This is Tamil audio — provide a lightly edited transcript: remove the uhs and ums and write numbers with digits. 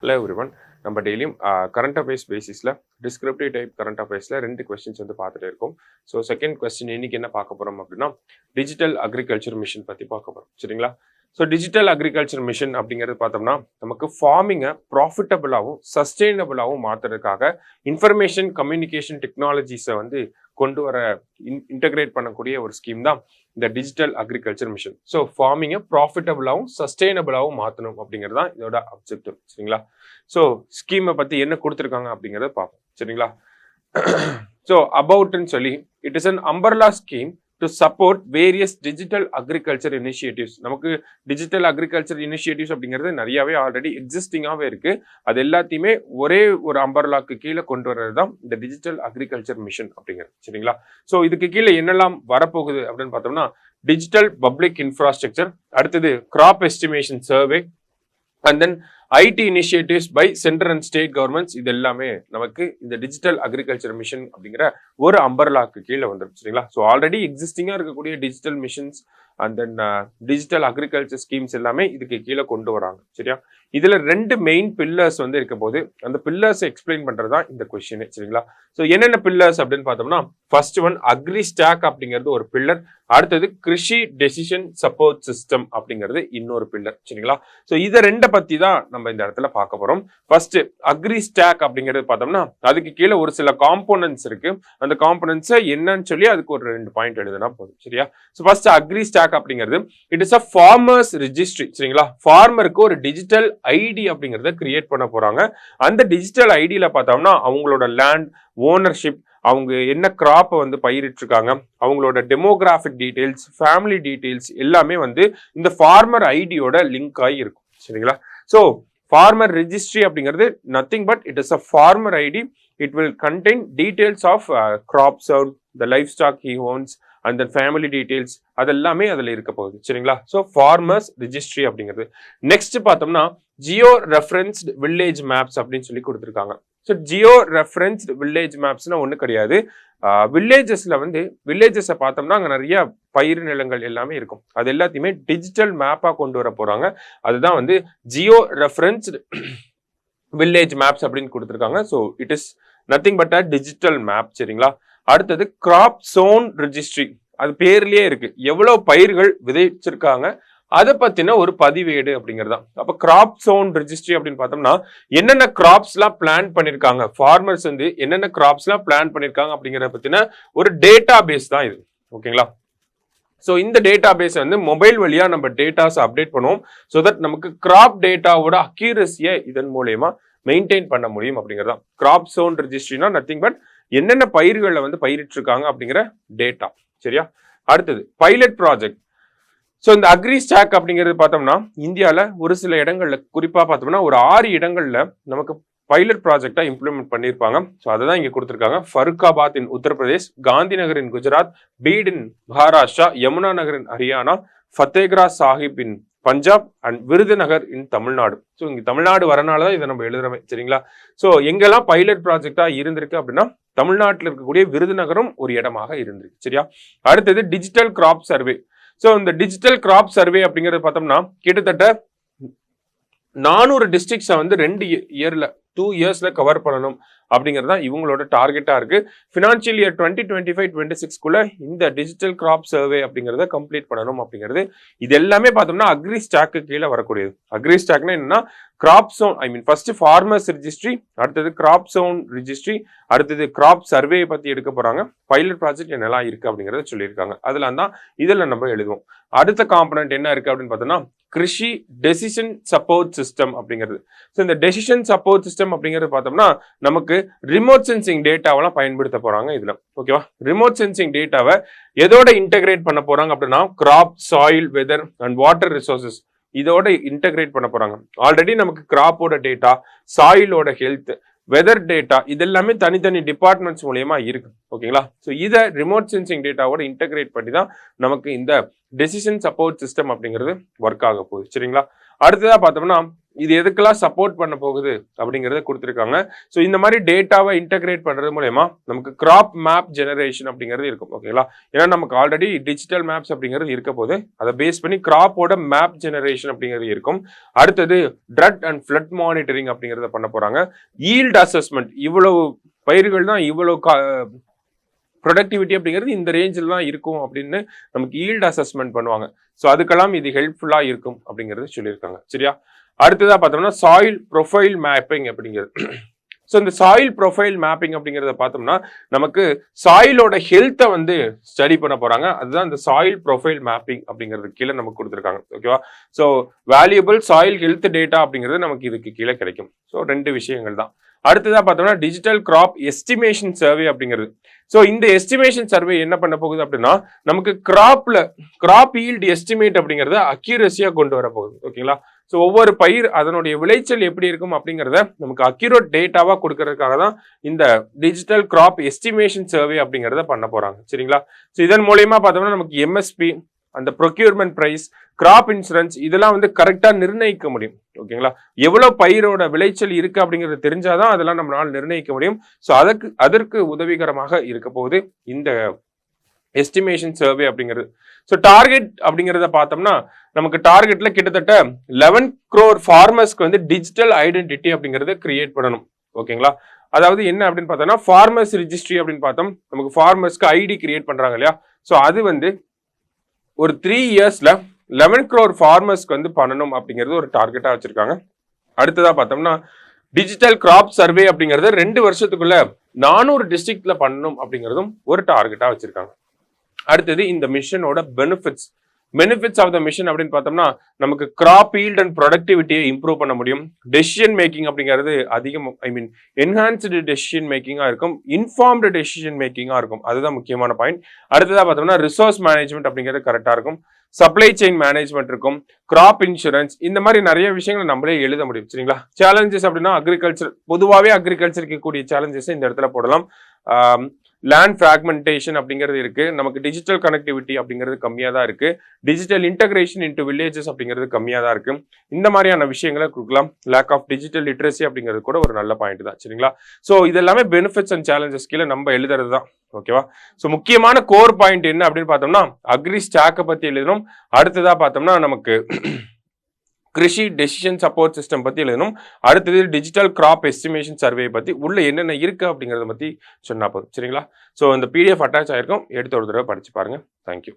Hello everyone. நம்ம டெய்லியும் கரண்ட் அஃபேர்ஸ் பேசிஸில் டிஸ்கிரிப்டிவ் டைப் கரண்ட் அஃபேர்ஸில் 2 கொஸ்டின்ஸ் வந்து பார்த்துட்டே இருக்கும். ஸோ செகண்ட் கொஸ்டின் இன்னைக்கு என்ன பார்க்க போகிறோம் அப்படின்னா, டிஜிட்டல் அக்ரிகல்ச்சர் மிஷன் பற்றி பார்க்க போகிறோம். சரிங்களா? ஸோ டிஜிட்டல் அக்ரிகல்ச்சர் மிஷன் அப்படிங்கிறது பார்த்தோம்னா, நமக்கு ஃபார்மிங்கை ப்ராஃபிட்டபுளாகவும் சஸ்டெயினபிளாகவும் மாற்றுறதுக்காக இன்ஃபர்மேஷன் கம்யூனிகேஷன் டெக்னாலஜிஸை வந்து கொண்டு வர இன்டகிரேட் பண்ணக்கூடிய ஒரு ஸ்கீம் தான் இந்த டிஜிட்டல் அக்ரிகல்ச்சர் மிஷன். ஸோ ஃபார்மிங்கை ப்ராஃபிட்டபுளாகவும் சஸ்டெயினபிளாகவும் மாற்றணும் அப்படிங்கிறது தான் இதோட அப்ஜெக்டிவ். சரிங்களா? ஸோ ஸ்கீமை பற்றி என்ன கொடுத்துருக்காங்க அப்படிங்கிறத பார்ப்போம். சரிங்களா? ஸோ அபவுட்னு சொல்லி it is an umbrella scheme to support various digital agriculture initiatives. நமக்கு டிஜிட்டல் அக்ரிகல்ச்சர் இனிஷியேட்டிவ்ஸ் அப்படிங்கிறது நிறையவே ஆல்ரெடி எக்ஸிஸ்டிங்காகவே இருக்கு. அது எல்லாத்தையுமே ஒரே ஒரு அம்பர்லாக்கு கீழே கொண்டு வர்றது தான் இந்த டிஜிட்டல் அக்ரிகல்ச்சர் மிஷன் அப்படிங்கிறது. சரிங்களா? ஸோ இதுக்கு கீழே என்னெல்லாம் வரப்போகுது அப்படின்னு பார்த்தோம்னா, டிஜிட்டல் பப்ளிக் இன்ஃப்ராஸ்ட்ரக்சர், அடுத்தது crop estimation survey, and then IT initiatives by central and state governments. இது எல்லாமே நமக்கு இந்த டிஜிட்டல் அக்ரிகல்ச்சர் மிஷன் அப்படிங்கிற ஒரு அம்பர்லாக்கு கீழே வந்துடும். சரிங்களா? ஸோ ஆல்ரெடி எக்ஸிஸ்டிங்காக இருக்கக்கூடிய digital missions and then digital agriculture schemes எல்லாமே இதுக்கு கீழே கொண்டு வராங்க. சரியா? இதுல 2 மெயின் பில்லர்ஸ் வந்து இருக்க போது அந்த பில்லர்ஸ் எக்ஸ்பிளைன் பண்றதா இந்த கொஸ்டின். சரிங்களா? ஸோ என்னென்ன பில்லர்ஸ் அப்படின்னு பார்த்தோம்னா, ஃபர்ஸ்ட் ஒன் அக்ரி ஸ்டாக் அப்படிங்கிறது ஒரு பில்லர், அடுத்தது கிருஷி டெசிஷன் சப்போர்ட் சிஸ்டம் அப்படிங்கிறது இன்னொரு பில்லர். சரிங்களா? ஸோ இதை 2 பத்தி தான் நம்ம இந்த இடத்துல பார்க்க போறோம். ஃபர்ஸ்ட் அக்ரி ஸ்டாக் அப்படிங்கிறது பார்த்தோம்னா, அதுக்கு கீழே ஒரு சில காம்போனன்ட்ஸ் இருக்கு. அந்த காம்போனன்ட்ஸை என்னன்னு சொல்லி அதுக்கு ஒரு 2 பாயிண்ட் எழுதுனா போதும். சரியா? ஸோ ஃபர்ஸ்ட் அக்ரி ஸ்டாக் அப்படிங்கிறது it is a farmers registry. சரிங்களா? ஃபார்மருக்கு ஒரு டிஜிட்டல் ஐடி அப்படிங்கிறத கிரியேட் பண்ண போறாங்க. அந்த டிஜிட்டல் ஐடியில பார்த்தோம்னா அவங்களோட லேண்ட் ஓனர்ஷிப், அவங்க என்ன கிராப்பை வந்து பயிரிட்டிருக்காங்க, அவங்களோட டெமோகிராஃபிக் டீடைல்ஸ், ஃபேமிலி டீடைல்ஸ் எல்லாமே வந்து இந்த ஃபார்மர் ஐடியோட லிங்க் ஆகி இருக்கும். சரிங்களா? ஸோ ஃபார்மர் ரெஜிஸ்ட்ரி அப்படிங்கிறது nothing but it is a farmer ID. It will contain details of crops out, the livestock he owns and then family details அதெல்லாமே அதில் இருக்க போகுது. சரிங்களா? ஸோ ஃபார்மர்ஸ் ரெஜிஸ்ட்ரி அப்படிங்கிறது. நெக்ஸ்ட் பார்த்தோம்னா ஜியோ ரெஃபரன்ஸ்ட் வில்லேஜ் மேப்ஸ் அப்படின்னு சொல்லி கொடுத்துருக்காங்க. ஸோ ஜியோ ரெஃபரன்ஸ்ட் வில்லேஜ் மேப்ஸ்னா ஒன்றும் கிடையாது. வில்லேஜஸ்ல வந்து வில்லேஜஸை பார்த்தோம்னா அங்கே நிறைய பயிர் நிலங்கள் எல்லாமே இருக்கும். அது எல்லாத்தையுமே டிஜிட்டல் மேப்பாக கொண்டு வர போறாங்க. அதுதான் வந்து ஜியோ ரெஃபரன்ஸ்ட் வில்லேஜ் மேப்ஸ் அப்படின்னு கொடுத்துருக்காங்க. So it is nothing but a digital map. சரிங்களா? அடுத்தது கிராப் சோன் ரெஜிஸ்ட்ரி. அது பேர்லயே இருக்கு, எவ்வளவு பயிர்கள் விதைச்சிருக்காங்க அதை பத்தின ஒரு பதிவேடு அப்படிங்கிறது தான். அப்ப கிராப் சோன் ரெஜிஸ்ட்ரி அப்படின்னு பார்த்தோம்னா என்னென்ன கிராப்ஸ் எல்லாம் பிளான் பண்ணிருக்காங்க, ஃபார்மர்ஸ் வந்து என்னென்ன கிராப்ஸ் எல்லாம் பிளான் பண்ணிருக்காங்க அப்படிங்கறத பத்தின ஒரு டேட்டா பேஸ் தான் இது. ஓகேங்களா? ஸோ இந்த டேட்டா பேஸ் வந்து மொபைல் வழியா நம்ம டேட்டாஸ் அப்டேட் பண்ணுவோம். ஸோ தட் நமக்கு கிராப் டேட்டாவோட அக்யூரஸியை இதன் மூலயமா மெயின்டைன் பண்ண முடியும் அப்படிங்கிறது தான் கிராப் சோன் ரெஜிஸ்ட்ரினா. நத்திங் பட் என்னென்ன பயிர்களில் வந்து பயிரிட்டு இருக்காங்க அப்படிங்கிற டேட்டா. சரியா? அடுத்தது பைலட் ப்ராஜெக்ட். ஸோ இந்த அக்ரி ஸ்டாக் அப்படிங்கிறது பார்த்தோம்னா இந்தியாவில் ஒரு சில இடங்கள்ல, குறிப்பாக பார்த்தோம்னா ஒரு 6 இடங்கள்ல நமக்கு பைலட் ப்ராஜெக்டா இம்ப்ளிமெண்ட் பண்ணியிருப்பாங்க. ஸோ அதை தான் இங்கே கொடுத்துருக்காங்க. Farrukhabad in Uttar Pradesh, Gandhi Nagar in Gujarat, Beed in Maharashtra, Yamuna Nagar in Haryana, Fatehgarh Sahib in Punjab and Virudhunagar in Tamil Nadu. So இங்கே தமிழ்நாடு வரனால தான் இதை நம்ம எழுதுறோமே. சரிங்களா? ஸோ எங்கெல்லாம் பைலட் ப்ராஜெக்டா இருந்திருக்கு அப்படின்னா தமிழ்நாட்டில் இருக்கக்கூடிய விருதுநகரும் ஒரு இடமாக இருந்திருக்கு. சரியா? அடுத்தது டிஜிட்டல் கிராப் சர்வே. ஸோ இந்த டிஜிட்டல் கிராப் சர்வே அப்படிங்கிறது பார்த்தோம்னா கிட்டத்தட்ட 400 டிஸ்ட்ரிக்ட்ஸை வந்து 2 இயர்ஸ்ல கவர் பண்ணணும் அப்படிங்கிறது தான் இவங்களோட டார்கெட்டா இருக்கு. ஃபினான்ஷியல் இயர் 2025-26 இந்த டிஜிட்டல் கிராப் சர்வே அப்படிங்கிறத கம்ப்ளீட் பண்ணணும் அப்படிங்கிறது. இது எல்லாமே பார்த்தோம்னா அக்ரி ஸ்டாக்கு கீழே வரக்கூடியது. அக்ரி ஸ்டாக்னா என்னன்னா கிராப் சோன், ஐ மீன் ஃபர்ஸ்ட் ஃபார்மர்ஸ் ரெஜிஸ்ட்ரி, அடுத்தது கிராப் சோன் ரெஜிஸ்ட்ரி, அடுத்தது கிராப் சர்வே பத்தி எடுக்க போறாங்க. பைலட் ப்ராஜெக்ட் என்னெல்லாம் இருக்கு அப்படிங்கறத சொல்லியிருக்காங்க. அதெல்லாம் தான் இதுல நம்ம எழுதுவோம். அடுத்த காம்பனன்ட் என்ன இருக்கு அப்படின்னு பார்த்தோம்னா கிருஷி டெசிஷன் சப்போர்ட் சிஸ்டம் அப்படிங்கிறது. ஸோ இந்த டெசிஷன் சப்போர்ட் சிஸ்டம் அப்படிங்கிறது பார்த்தோம்னா நமக்கு ரிமோட் சென்சிங் டேட்டாவெல்லாம் பயன்படுத்த போறாங்க இதுல. ஓகேவா? ரிமோட் சென்சிங் டேட்டாவை எதோட இன்டகிரேட் பண்ண போறாங்க அப்படின்னா crop, soil, weather and water resources இதோட இன்டகிரேட் பண்ண போறாங்க. ஆல்ரெடி நமக்கு கிராப்போட டேட்டா, சாயிலோட ஹெல்த், வெதர் டேட்டா இதெல்லாமே தனித்தனி டிபார்ட்மெண்ட்ஸ் மூலயமா இருக்கு. ஓகேங்களா? ஸோ இதை ரிமோட் சென்சிங் டேட்டாவோட இன்டகிரேட் பண்ணி தான் நமக்கு இந்த டெசிஷன் சப்போர்ட் சிஸ்டம் அப்படிங்கிறது ஒர்க் ஆக போகுது. சரிங்களா? அடுத்ததா பார்த்தோம்னா இது எதுக்கெல்லாம் சப்போர்ட் பண்ண போகுது அப்படிங்கிறத கொடுத்துருக்காங்க. ஸோ இந்த மாதிரி டேட்டாவை இன்டகிரேட் பண்றது மூலயமா நமக்கு கிராப் மேப் ஜெனரேஷன் அப்படிங்கிறது இருக்கும். ஓகேங்களா? ஏன்னா நமக்கு ஆல்ரெடி டிஜிட்டல் மேப்ஸ் அப்படிங்கிறது இருக்க போது அதை பேஸ் பண்ணி கிராப்போட மேப் ஜெனரேஷன் அப்படிங்கிறது இருக்கும். அடுத்தது ட்ரட் அண்ட் ஃப்ளட் மானிட்டரிங் அப்படிங்கிறத பண்ண போறாங்க. ஈல்ட் அசஸ்மெண்ட், இவ்வளவு பயிர்கள் தான் இவ்வளவு ப்ரொடக்டிவிட்டி அப்படிங்கிறது இந்த ரேஞ்சில் தான் இருக்கும் அப்படின்னு நமக்கு ஈல்ட் அசஸ்மெண்ட் பண்ணுவாங்க. ஸோ அதுக்கெல்லாம் இது ஹெல்ப்ஃபுல்லாக இருக்கும் அப்படிங்கிறது சொல்லியிருக்காங்க. சரியா? அடுத்ததாக பார்த்தோம்னா சாயில் ப்ரொஃபைல் மேப்பிங் அப்படிங்கிறது. ஸோ இந்த சாயில் ப்ரொஃபைல் மேப்பிங் அப்படிங்கிறத பார்த்தோம்னா நமக்கு சாயிலோட ஹெல்த்தை வந்து ஸ்டடி பண்ண போறாங்க. அதுதான் இந்த சாயில் ப்ரொஃபைல் மேப்பிங் அப்படிங்கிறது கீழே நமக்கு கொடுத்துருக்காங்க. ஓகேவா? So valuable soil health data அப்படிங்கிறது நமக்கு இதுக்கு கீழே கிடைக்கும். ஸோ 2 விஷயங்கள் தான். அடுத்ததா பார்த்தோம்னா டிஜிட்டல் கிராப் எஸ்டிமேஷன் சர்வே அப்படிங்கிறது. ஸோ இந்த எஸ்டிமேஷன் சர்வே என்ன பண்ண போகுது அப்படின்னா நமக்கு கிராப் ஈல்ட் எஸ்டிமேட் அப்படிங்கிறத அக்யூரஸியா கொண்டு வர போகுது. ஓகேங்களா? ஸோ ஒவ்வொரு பயிர் அதனுடைய விளைச்சல் எப்படி இருக்கும் அப்படிங்கிறத நமக்கு அக்யூரேட் டேட்டாவா கொடுக்கறதுக்காக தான் இந்த டிஜிட்டல் கிராப் எஸ்டிமேஷன் சர்வே அப்படிங்கிறத பண்ண போறாங்க. சரிங்களா? ஸோ இதன் மூலயமா பார்த்தோம்னா நமக்கு எம்எஸ்பி, அந்த ப்ரொக்யூர்மெண்ட் பிரைஸ், கிராப் இன்சூரன்ஸ் இதெல்லாம் வந்து கரெக்டா நிர்ணயிக்க முடியும். ஓகேங்களா? எவ்வளவு பயிரோட விளைச்சல் இருக்கு அப்படிங்கிறது தெரிஞ்சாதான் அதெல்லாம் நம்மளால நிர்ணயிக்க முடியும். ஸோ அதற்கு உதவிகரமாக இருக்க போகுது இந்த எஸ்டிமேஷன் சர்வே அப்படிங்கிறது. ஸோ டார்கெட் அப்படிங்கிறத பார்த்தோம்னா நமக்கு டார்கெட்ல கிட்டத்தட்ட 11 crore ஃபார்மர்ஸ்க்கு வந்து டிஜிட்டல் ஐடென்டிட்டி அப்படிங்கிறத கிரியேட் பண்ணணும். ஓகேங்களா? அதாவது என்ன அப்படின்னு பார்த்தோம்னா ஃபார்மர்ஸ் ரிஜிஸ்ட்ரி அப்படின்னு பார்த்தோம், நமக்கு ஃபார்மர்ஸ்க்கு ஐடி கிரியேட் பண்றாங்க இல்லையா? ஸோ அது வந்து ஒரு 3 yearsல 11 crore ஃபார்மர்ஸ்க்கு வந்து பண்ணணும் அப்படிங்கிறது ஒரு டார்கெட்டா வச்சிருக்காங்க. அடுத்ததா பார்த்தோம்னா டிஜிட்டல் கிராப் சர்வே அப்படிங்கிறது 2 வருஷத்துக்குள்ள 400 டிஸ்ட்ரிக்ட்ல பண்ணணும் அப்படிங்கிறதும் ஒரு டார்கெட்டா வச்சிருக்காங்க. அடுத்தது இந்த மிஷனோட பெனிஃபிட்ஸ் ஆஃப் த மிஷன் அப்படின்னு பார்த்தோம்னா நமக்கு கிராப் ஈல்ட் அண்ட் ப்ரொடக்டிவிட்டியை இம்ப்ரூவ் பண்ண முடியும். டெசிஷன் மேக்கிங் அப்படிங்கிறது அதிகம், என்ஹான்ஸ்டு டெசிஷன் மேக்கிங்கா இருக்கும், இன்ஃபார்ம்டு டெசிஷன் மேக்கிங்கா இருக்கும். அதுதான் முக்கியமான பாயிண்ட். அடுத்ததா பார்த்தோம்னா ரிசோர்ஸ் மேனேஜ்மெண்ட் அப்படிங்கிறது கரெக்டா இருக்கும், சப்ளை செயின் மேனேஜ்மெண்ட் இருக்கும், கிராப் இன்சூரன்ஸ், இந்த மாதிரி நிறைய விஷயங்களை நம்மளே எழுத முடியும். சரிங்களா? சேலஞ்சஸ் அப்படின்னா அக்ரிகல்ச்சர், பொதுவாகவே அக்ரிகல்ச்சருக்கு கூடிய சேலஞ்சஸ் இந்த இடத்துல போடலாம். லேண்ட் ஃப்ராக்மெண்டேஷன் அப்படிங்கிறது இருக்கு, நமக்கு டிஜிட்டல் கனெக்டிவிட்டி அப்படிங்கிறது கம்மியாக தான் இருக்கு, டிஜிட்டல் இன்டகிரேஷன் இன்டு வில்லேஜஸ் அப்படிங்கிறது கம்மியாக தான் இருக்கு. இந்த மாதிரியான விஷயங்களை கொடுக்கலாம். லேக் ஆஃப் டிஜிட்டல் லிட்ரஸி அப்படிங்கிறது கூட ஒரு நல்ல பாயிண்ட் தான். சரிங்களா? ஸோ இதெல்லாமே பெனிஃபிட்ஸ் அண்ட் சேலஞ்சஸ் கீழே நம்ம எழுதுறது தான். ஓகேவா? ஸோ முக்கியமான கோர் பாயிண்ட் என்ன அப்படின்னு பார்த்தோம்னா அக்ரி ஸ்டாக்கை பத்தி எழுதணும். அடுத்ததா பார்த்தோம்னா நமக்கு கிருஷி டெசிஷன் சப்போர்ட் சிஸ்டம் பத்தி எழுதணும். அடுத்தது டிஜிட்டல் கிராப் எஸ்டிமேஷன் சர்வே பத்தி உள்ள என்னென்ன இருக்கு அப்படிங்கறத பத்தி சொன்னா போதும். சரிங்களா? ஸோ இந்த PDF அட்டாச் ஆயிருக்கும், எடுத்து ஒரு தடவை படிச்சு பாருங்க. தேங்க்யூ.